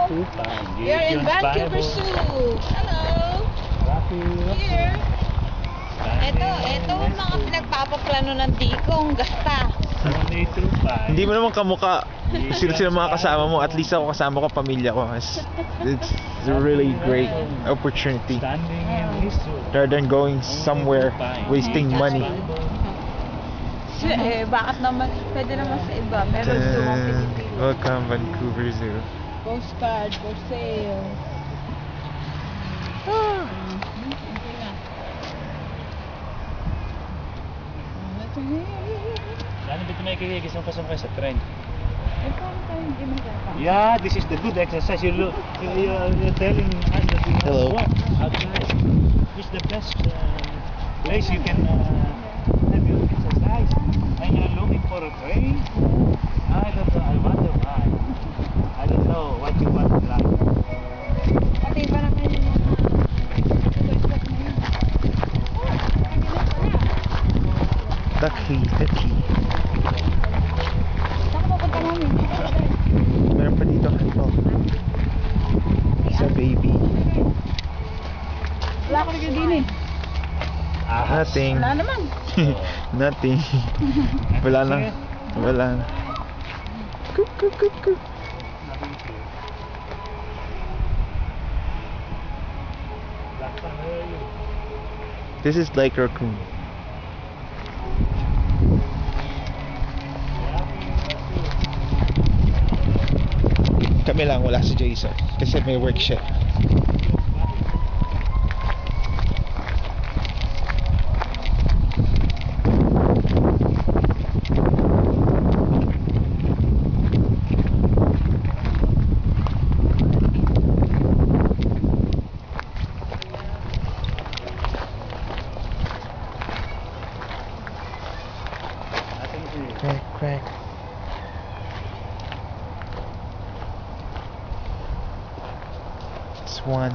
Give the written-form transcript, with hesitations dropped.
We are in Vancouver Zoo. Hello. Here. Ito ang mga pinagpapaplano ng Digong. Gasta. Hindi mo naman kamukha. Sila mga kasama mo. At least ako kasama ko, pamilya ko. It's a really great opportunity. Rather than going somewhere, wasting money. Bakit naman? Pwede naman sa iba. Meron zoo ang Pilipinas. Welcome, Vancouver Zoo. Postcard for sale. Yeah, this is the good exercise. You're telling us that we have Hello. to walk outside. It's the best place you can have your exercise. And you're looking for a train. I don't know. I wonder why. I don't know what you want to like. Pati pa naman yung mga Ducky. saan ka pupunta namin? Meron pa dito. Ito. Sa baby. Wala ka rin din eh. Nothing. Wala naman. Nothing. Wala na. Cook. This is Lake Raccoon. Kami lang, wala si Jason kasi may work siya. Quack. Swan.